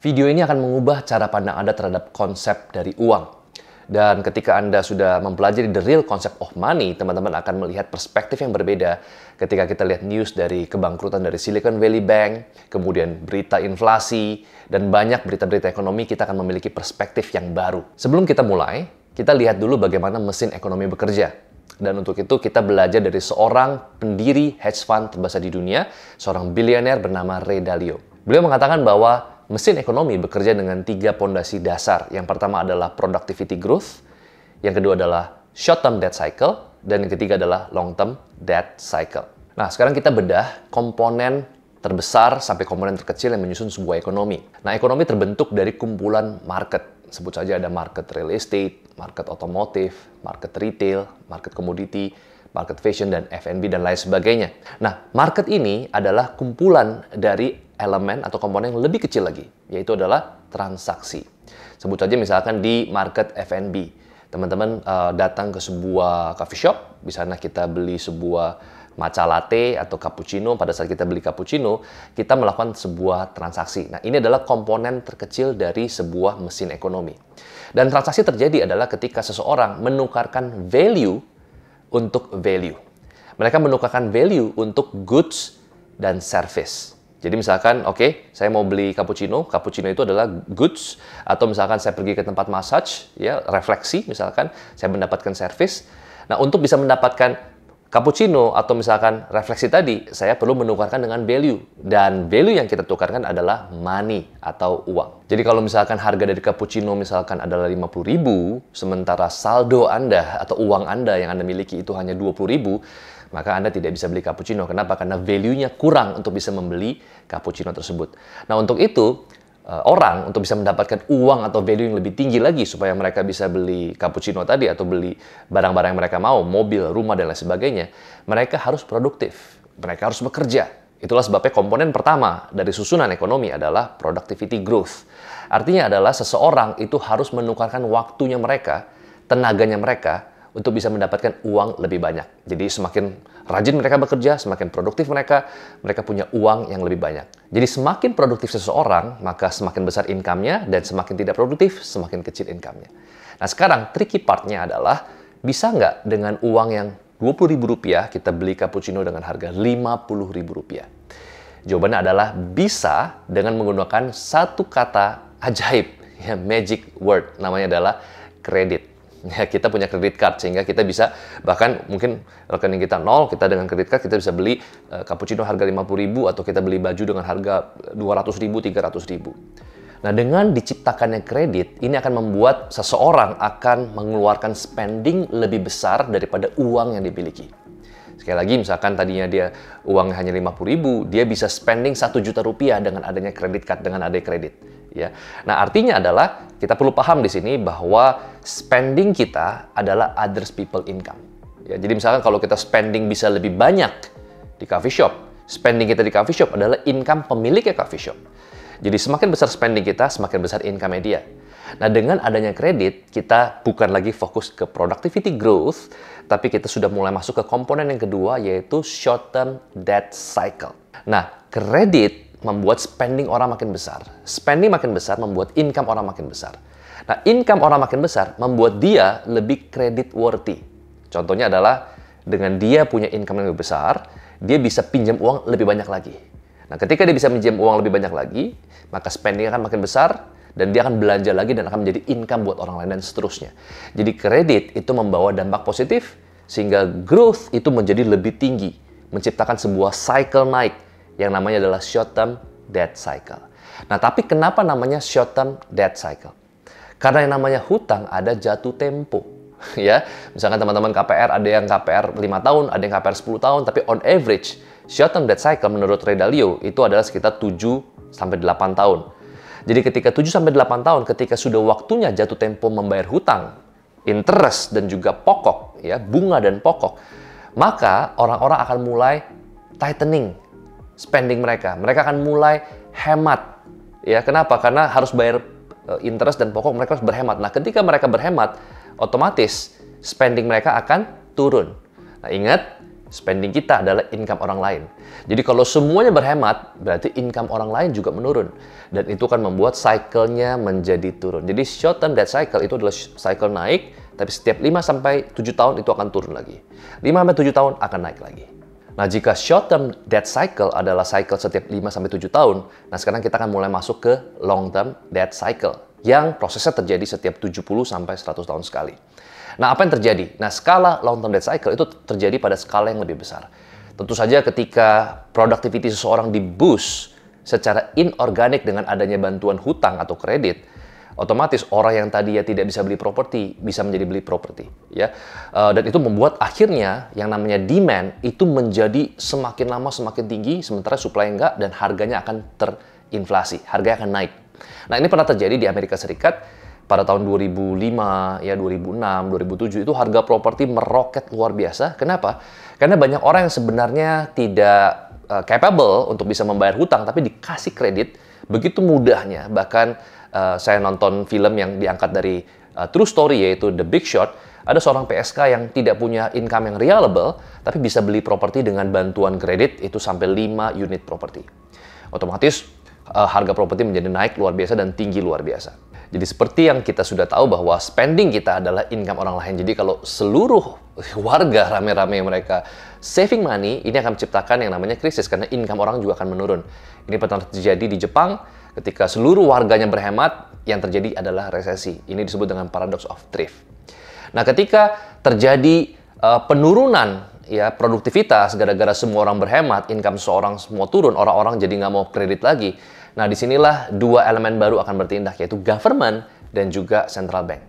Video ini akan mengubah cara pandang Anda terhadap konsep dari uang. Dan ketika Anda sudah mempelajari the real concept of money, teman-teman akan melihat perspektif yang berbeda ketika kita lihat news dari kebangkrutan dari Silicon Valley Bank, kemudian berita inflasi, dan banyak berita-berita ekonomi, kita akan memiliki perspektif yang baru. Sebelum kita mulai, kita lihat dulu bagaimana mesin ekonomi bekerja. Dan untuk itu kita belajar dari seorang pendiri hedge fund terbesar di dunia, seorang bilioner bernama Ray Dalio. Beliau mengatakan bahwa mesin ekonomi bekerja dengan 3 pondasi dasar. Yang pertama adalah productivity growth, yang kedua adalah short-term debt cycle, dan yang ketiga adalah long-term debt cycle. Nah, sekarang kita bedah komponen terbesar sampai komponen terkecil yang menyusun sebuah ekonomi. Nah, ekonomi terbentuk dari kumpulan market. Sebut saja ada market real estate, market otomotif, market retail, market commodity, market fashion, dan F&B, dan lain sebagainya. Nah, market ini adalah kumpulan dari elemen atau komponen yang lebih kecil lagi, yaitu adalah transaksi. Sebut saja misalkan di market F&B, teman-teman datang ke sebuah coffee shop, di sana kita beli sebuah matcha latte atau cappuccino. Pada saat kita beli cappuccino, kita melakukan sebuah transaksi. Nah, ini adalah komponen terkecil dari sebuah mesin ekonomi. Dan transaksi terjadi adalah ketika seseorang menukarkan value untuk value. Mereka menukarkan value untuk goods dan service. Jadi misalkan, oke, saya mau beli cappuccino itu adalah goods, atau misalkan saya pergi ke tempat massage, ya, refleksi, misalkan saya mendapatkan service. Nah, untuk bisa mendapatkan cappuccino atau misalkan refleksi tadi, saya perlu menukarkan dengan value. Dan value yang kita tukarkan adalah money atau uang. Jadi kalau misalkan harga dari cappuccino misalkan adalah 50.000, sementara saldo Anda atau uang Anda yang Anda miliki itu hanya 20.000, maka Anda tidak bisa beli cappuccino. Kenapa? Karena value-nya kurang untuk bisa membeli cappuccino tersebut. Nah, untuk itu, orang untuk bisa mendapatkan uang atau value yang lebih tinggi lagi supaya mereka bisa beli cappuccino tadi atau beli barang-barang yang mereka mau, mobil, rumah, dan lain sebagainya, mereka harus produktif. Mereka harus bekerja. Itulah sebabnya komponen pertama dari susunan ekonomi adalah productivity growth. Artinya adalah seseorang itu harus menukarkan waktunya mereka, tenaganya mereka, untuk bisa mendapatkan uang lebih banyak. Jadi semakin rajin mereka bekerja, semakin produktif mereka punya uang yang lebih banyak. Jadi semakin produktif seseorang, maka semakin besar income-nya, dan semakin tidak produktif, semakin kecil income-nya. Nah, sekarang tricky part-nya adalah, bisa nggak dengan uang yang Rp20.000 kita beli cappuccino dengan harga Rp50.000? Jawabannya adalah bisa dengan menggunakan satu kata ajaib, ya, magic word, namanya adalah kredit. Ya, kita punya kredit card sehingga kita bisa, bahkan mungkin rekening kita 0, kita dengan kredit card kita bisa beli cappuccino harga 50.000 atau kita beli baju dengan harga 200.000, 300.000. Nah, dengan diciptakannya kredit, ini akan membuat seseorang akan mengeluarkan spending lebih besar daripada uang yang dimiliki. Sekali lagi, misalkan tadinya dia uangnya hanya 50.000, dia bisa spending 1 juta rupiah dengan adanya kredit card, dengan adanya kredit. Ya. Nah, artinya adalah kita perlu paham di sini bahwa spending kita adalah others people income. Ya, jadi misalkan kalau kita spending bisa lebih banyak di coffee shop, spending kita di coffee shop adalah income pemiliknya coffee shop. Jadi semakin besar spending kita, semakin besar income dia. Nah, dengan adanya kredit, kita bukan lagi fokus ke productivity growth, tapi kita sudah mulai masuk ke komponen yang kedua, yaitu short-term debt cycle. Nah, kredit membuat spending orang makin besar. Spending makin besar membuat income orang makin besar. Nah, income orang makin besar membuat dia lebih credit worthy. Contohnya adalah dengan dia punya income yang lebih besar, dia bisa pinjam uang lebih banyak lagi. Nah, ketika dia bisa pinjam uang lebih banyak lagi, maka spending akan makin besar, dan dia akan belanja lagi dan akan menjadi income buat orang lain, dan seterusnya. Jadi kredit itu membawa dampak positif, sehingga growth itu menjadi lebih tinggi, menciptakan sebuah cycle naik, yang namanya adalah short-term debt cycle. Nah, tapi kenapa namanya short-term debt cycle? Karena yang namanya hutang ada jatuh tempo. Ya, misalkan teman-teman KPR, ada yang KPR 5 tahun, ada yang KPR 10 tahun, tapi on average, short-term debt cycle menurut Ray Dalio itu adalah sekitar 7-8 tahun. Jadi ketika 7-8 tahun, ketika sudah waktunya jatuh tempo membayar hutang, interest dan juga pokok, ya, bunga dan pokok, maka orang-orang akan mulai tightening spending mereka. Mereka akan mulai hemat. Ya, kenapa? Karena harus bayar interest dan pokok, mereka harus berhemat. Nah, ketika mereka berhemat, otomatis spending mereka akan turun. Nah, ingat, Spending kita adalah income orang lain. Jadi kalau semuanya berhemat, berarti income orang lain juga menurun. Dan itu akan membuat cycle-nya menjadi turun. Jadi short term debt cycle itu adalah cycle naik, tapi setiap 5-7 tahun itu akan turun lagi. 5-7 tahun akan naik lagi. Nah, jika short term debt cycle adalah cycle setiap 5-7 tahun, nah sekarang kita akan mulai masuk ke long term debt cycle yang prosesnya terjadi setiap 70-100 tahun sekali. Nah, apa yang terjadi? Nah, skala long term debt cycle itu terjadi pada skala yang lebih besar. Tentu saja ketika productivity seseorang di-boost secara inorganik dengan adanya bantuan hutang atau kredit, otomatis orang yang tadi ya tidak bisa beli properti, bisa menjadi beli properti. Ya. Dan itu membuat akhirnya yang namanya demand itu menjadi semakin lama semakin tinggi, sementara supply enggak, dan harganya akan terinflasi, harganya akan naik. Nah, ini pernah terjadi di Amerika Serikat. Pada tahun 2005, ya 2006, 2007 itu harga properti meroket luar biasa. Kenapa? Karena banyak orang yang sebenarnya tidak capable untuk bisa membayar hutang, tapi dikasih kredit begitu mudahnya. Bahkan saya nonton film yang diangkat dari true story, yaitu The Big Short. Ada seorang PSK yang tidak punya income yang reliable, tapi bisa beli properti dengan bantuan kredit itu sampai 5 unit properti. Otomatis harga properti menjadi naik luar biasa dan tinggi luar biasa. Jadi seperti yang kita sudah tahu bahwa spending kita adalah income orang lain. Jadi kalau seluruh warga rame-rame mereka saving money, ini akan menciptakan yang namanya krisis karena income orang juga akan menurun. Ini pernah terjadi di Jepang ketika seluruh warganya berhemat, yang terjadi adalah resesi. Ini disebut dengan paradox of thrift. Nah, ketika terjadi penurunan ya produktivitas gara-gara semua orang berhemat, income seorang semua turun, orang-orang jadi nggak mau kredit lagi. Nah, disinilah dua elemen baru akan bertindak, yaitu government dan juga central bank.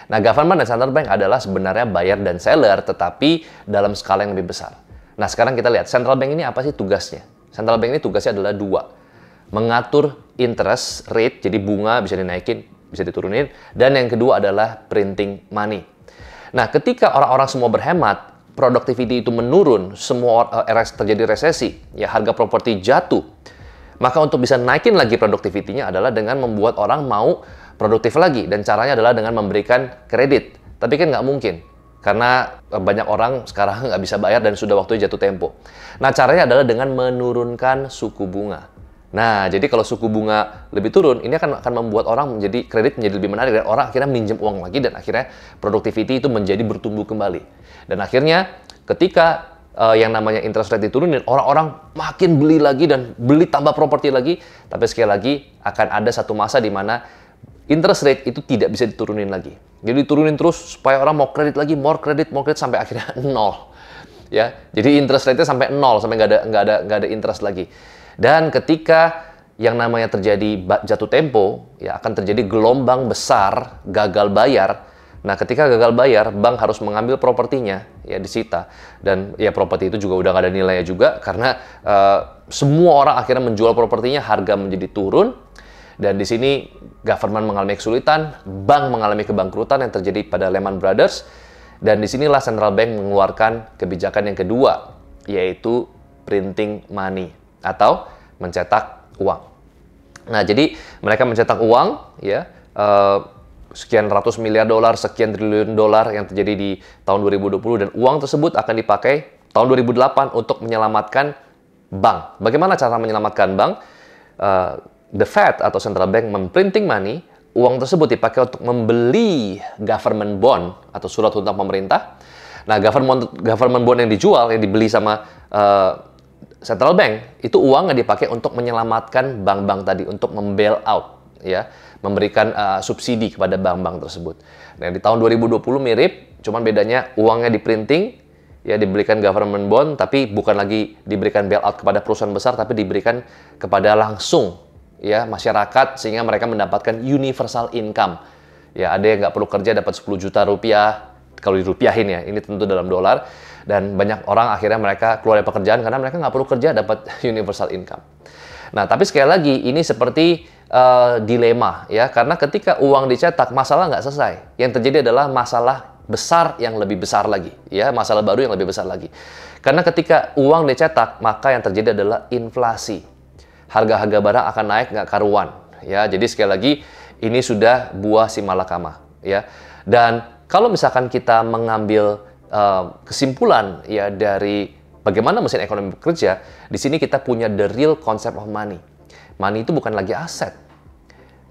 Nah, government dan central bank adalah sebenarnya buyer dan seller, tetapi dalam skala yang lebih besar. Nah, sekarang kita lihat, central bank ini apa sih tugasnya? Central bank ini tugasnya adalah dua. Mengatur interest rate, jadi bunga bisa dinaikin, bisa diturunin. Dan yang kedua adalah printing money. Nah, ketika orang-orang semua berhemat, productivity itu menurun, semua terjadi resesi, ya harga properti jatuh. Maka untuk bisa naikin lagi productivity-nya adalah dengan membuat orang mau produktif lagi. Dan caranya adalah dengan memberikan kredit. Tapi kan nggak mungkin. Karena banyak orang sekarang nggak bisa bayar dan sudah waktunya jatuh tempo. Nah, caranya adalah dengan menurunkan suku bunga. Nah, jadi kalau suku bunga lebih turun, ini akan membuat orang menjadi kredit menjadi lebih menarik. Dan orang akhirnya minjem uang lagi dan akhirnya productivity itu menjadi bertumbuh kembali. Dan akhirnya ketika yang namanya interest rate diturunin, orang-orang makin beli lagi dan beli tambah properti lagi. Tapi sekali lagi akan ada satu masa di mana interest rate itu tidak bisa diturunin lagi. Jadi diturunin terus supaya orang mau kredit lagi, more kredit sampai akhirnya nol. Ya, jadi interest rate-nya sampai nol, sampai nggak ada interest lagi. Dan ketika yang namanya terjadi jatuh tempo, ya akan terjadi gelombang besar gagal bayar. Nah, ketika gagal bayar, bank harus mengambil propertinya, ya disita. Dan ya properti itu juga udah nggak ada nilainya juga, karena semua orang akhirnya menjual propertinya, harga menjadi turun. Dan di sini government mengalami kesulitan, bank mengalami kebangkrutan yang terjadi pada Lehman Brothers. Dan disinilah central bank mengeluarkan kebijakan yang kedua, yaitu printing money atau mencetak uang. Nah, jadi mereka mencetak uang, ya. Sekian ratus miliar dolar, sekian triliun dolar yang terjadi di tahun 2020, dan uang tersebut akan dipakai tahun 2008 untuk menyelamatkan bank. Bagaimana cara menyelamatkan bank? The Fed atau Central Bank memprinting money, uang tersebut dipakai untuk membeli government bond atau surat hutang pemerintah. Nah, government bond yang dijual, yang dibeli sama Central Bank, itu uang yang dipakai untuk menyelamatkan bank-bank tadi, untuk membail out, ya, memberikan subsidi kepada bank-bank tersebut. Nah, di tahun 2020 mirip, cuman bedanya uangnya diprinting, ya diberikan government bond, tapi bukan lagi diberikan bailout kepada perusahaan besar, tapi diberikan kepada langsung, ya masyarakat, sehingga mereka mendapatkan universal income. Ya, ada yang nggak perlu kerja dapat 10 juta rupiah, kalau dirupiahin ya, ini tentu dalam dolar. Dan banyak orang akhirnya mereka keluar dari pekerjaan karena mereka nggak perlu kerja dapat universal income. Nah, tapi sekali lagi ini seperti dilema, ya, karena ketika uang dicetak masalah nggak selesai. Yang terjadi adalah masalah besar yang lebih besar lagi, ya, masalah baru yang lebih besar lagi. Karena ketika uang dicetak, maka yang terjadi adalah inflasi. Harga-harga barang akan naik nggak karuan, ya. Jadi sekali lagi ini sudah buah si malakama, ya. Dan kalau misalkan kita mengambil kesimpulan, ya, dari Bagaimana mesin ekonomi bekerja? Di sini kita punya the real concept of money. Money itu bukan lagi aset.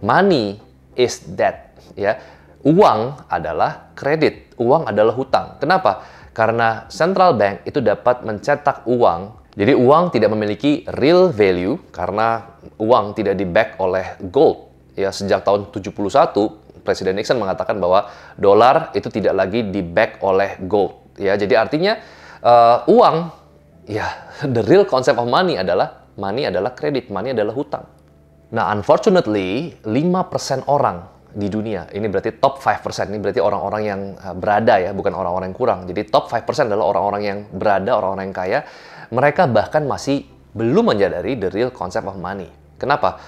Money is debt. Ya, uang adalah kredit, uang adalah hutang. Kenapa? Karena central bank itu dapat mencetak uang. Jadi uang tidak memiliki real value karena uang tidak di-back oleh gold. Ya, sejak tahun 71 Presiden Nixon mengatakan bahwa dolar itu tidak lagi di-back oleh gold. Ya, jadi artinya uang, ya, the real concept of money adalah kredit, money adalah hutang. Nah, unfortunately, 5% orang di dunia, ini berarti top 5%, ini berarti orang-orang yang berada ya, bukan orang-orang yang kurang. Jadi top 5% adalah orang-orang yang berada, orang-orang yang kaya. Mereka bahkan masih belum menyadari the real concept of money. Kenapa?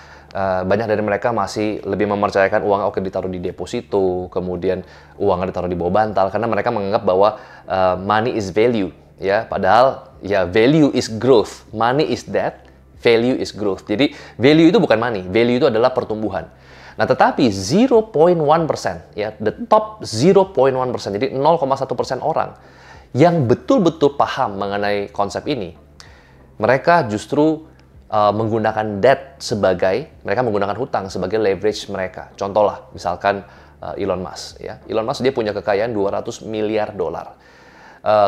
Banyak dari mereka masih lebih mempercayakan uang oke ditaruh di deposito, kemudian uangnya ditaruh di bawah bantal, karena mereka menganggap bahwa money is value, ya. Padahal ya value is growth, money is debt, value is growth. Jadi value itu bukan money, value itu adalah pertumbuhan. Nah, tetapi 0.1%, ya, the top 0.1%, jadi 0,1% orang yang betul-betul paham mengenai konsep ini, mereka justru menggunakan debt mereka menggunakan hutang sebagai leverage mereka. Contoh lah, misalkan Elon Musk. Ya. Elon Musk dia punya kekayaan 200 miliar dolar.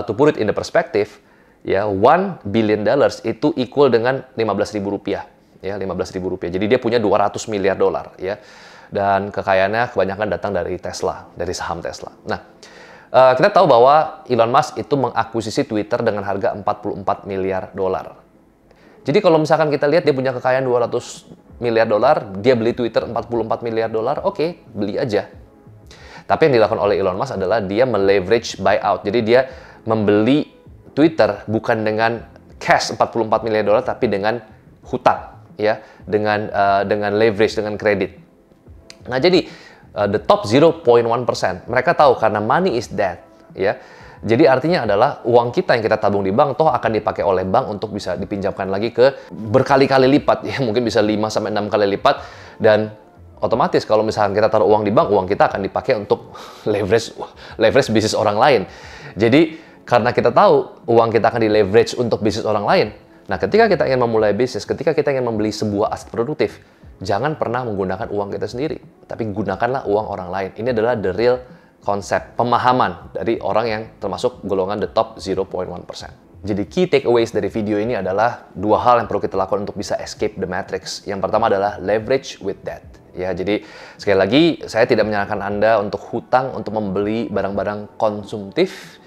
To put it in the perspective, ya, $1 billion itu equal dengan 15.000 rupiah. Ya, 15.000 rupiah. Jadi dia punya 200 miliar dolar. Ya. Dan kekayaannya kebanyakan datang dari Tesla, dari saham Tesla. Nah, kita tahu bahwa Elon Musk itu mengakuisisi Twitter dengan harga 44 miliar dolar. Jadi kalau misalkan kita lihat dia punya kekayaan 200 miliar dolar, dia beli Twitter 44 miliar dolar, oke, beli aja. Tapi yang dilakukan oleh Elon Musk adalah dia meleverage buyout. Jadi dia membeli Twitter bukan dengan cash 44 miliar dolar, tapi dengan hutang, ya, dengan leverage, dengan kredit. Nah, jadi the top 0.1%, mereka tahu karena money is debt, ya. Jadi artinya adalah uang kita yang kita tabung di bank toh akan dipakai oleh bank untuk bisa dipinjamkan lagi ke berkali-kali lipat, ya, mungkin bisa 5-6 kali lipat, dan otomatis kalau misalkan kita taruh uang di bank, uang kita akan dipakai untuk leverage bisnis orang lain. Jadi karena kita tahu uang kita akan di-leverage untuk bisnis orang lain, nah ketika kita ingin memulai bisnis, ketika kita ingin membeli sebuah aset produktif, jangan pernah menggunakan uang kita sendiri, tapi gunakanlah uang orang lain. Ini adalah the real konsep, pemahaman dari orang yang termasuk golongan the top 0.1%. Jadi key takeaways dari video ini adalah dua hal yang perlu kita lakukan untuk bisa escape the matrix. Yang pertama adalah leverage with debt. Ya, jadi sekali lagi saya tidak menyarankan Anda untuk hutang untuk membeli barang-barang konsumtif,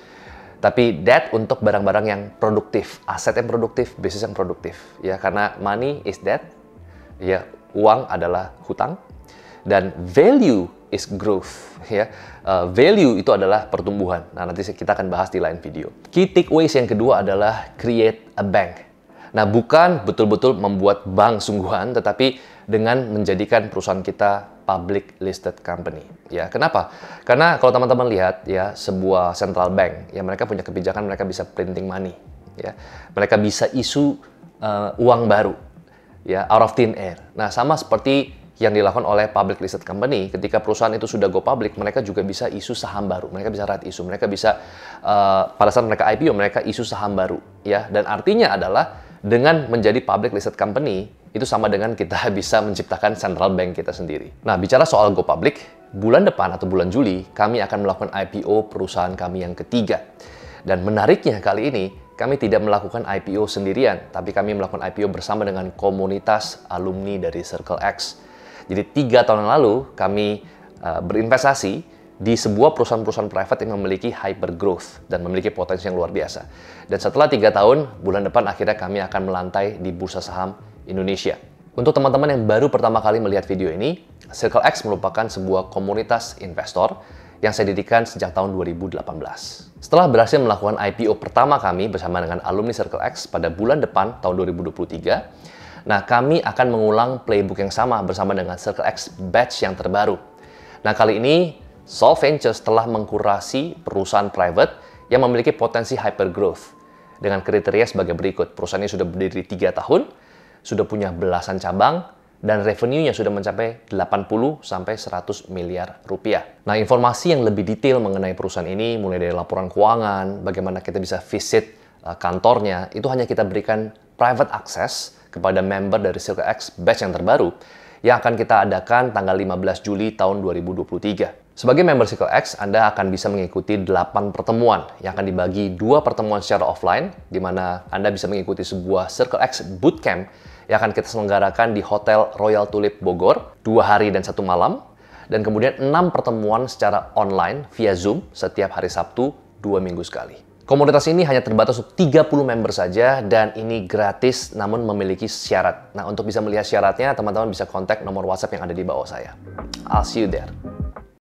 tapi debt untuk barang-barang yang produktif, aset yang produktif, bisnis yang produktif. Ya, karena money is debt, ya, uang adalah hutang, dan value is growth. Ya, value itu adalah pertumbuhan. Nah, nanti kita akan bahas di lain video. Key takeaways yang kedua adalah create a bank. Nah, bukan betul-betul membuat bank sungguhan, tetapi dengan menjadikan perusahaan kita public listed company. Ya, kenapa? Karena kalau teman-teman lihat, ya, sebuah central bank, ya, mereka punya kebijakan, mereka bisa printing money. Ya, mereka bisa isu uang baru, ya, out of thin air. Nah, sama seperti yang dilakukan oleh public listed company, ketika perusahaan itu sudah go public, mereka juga bisa isu saham baru, mereka bisa right issue, mereka bisa pada saat mereka IPO, mereka isu saham baru, ya. Dan artinya adalah dengan menjadi public listed company, itu sama dengan kita bisa menciptakan central bank kita sendiri. Nah, bicara soal go public, bulan depan atau bulan Juli, kami akan melakukan IPO perusahaan kami yang ketiga. Dan menariknya kali ini, kami tidak melakukan IPO sendirian, tapi kami melakukan IPO bersama dengan komunitas alumni dari Circle X. Jadi 3 tahun yang lalu kami berinvestasi di sebuah perusahaan-perusahaan private yang memiliki hyper growth dan memiliki potensi yang luar biasa. Dan setelah 3 tahun, bulan depan akhirnya kami akan melantai di bursa saham Indonesia. Untuk teman-teman yang baru pertama kali melihat video ini, Circle X merupakan sebuah komunitas investor yang saya dirikan sejak tahun 2018. Setelah berhasil melakukan IPO pertama kami bersama dengan alumni Circle X pada bulan depan tahun 2023, nah, kami akan mengulang playbook yang sama bersama dengan Circle X batch yang terbaru. Nah, kali ini Sol Ventures telah mengkurasi perusahaan private yang memiliki potensi hyper growth dengan kriteria sebagai berikut. Perusahaan ini sudah berdiri 3 tahun, sudah punya belasan cabang, dan revenue-nya sudah mencapai 80-100 miliar rupiah. Nah, informasi yang lebih detail mengenai perusahaan ini, mulai dari laporan keuangan, bagaimana kita bisa visit kantornya, itu hanya kita berikan private access kepada member dari Circle X batch yang terbaru yang akan kita adakan tanggal 15 Juli tahun 2023. Sebagai member Circle X, Anda akan bisa mengikuti 8 pertemuan yang akan dibagi 2 pertemuan secara offline, di mana Anda bisa mengikuti sebuah Circle X Bootcamp yang akan kita selenggarakan di Hotel Royal Tulip Bogor 2 hari dan 1 malam, dan kemudian 6 pertemuan secara online via Zoom setiap hari Sabtu 2 minggu sekali. Komunitas ini hanya terbatas untuk 30 member saja dan ini gratis namun memiliki syarat. Nah, untuk bisa melihat syaratnya, teman-teman bisa kontak nomor WhatsApp yang ada di bawah saya. I'll see you there.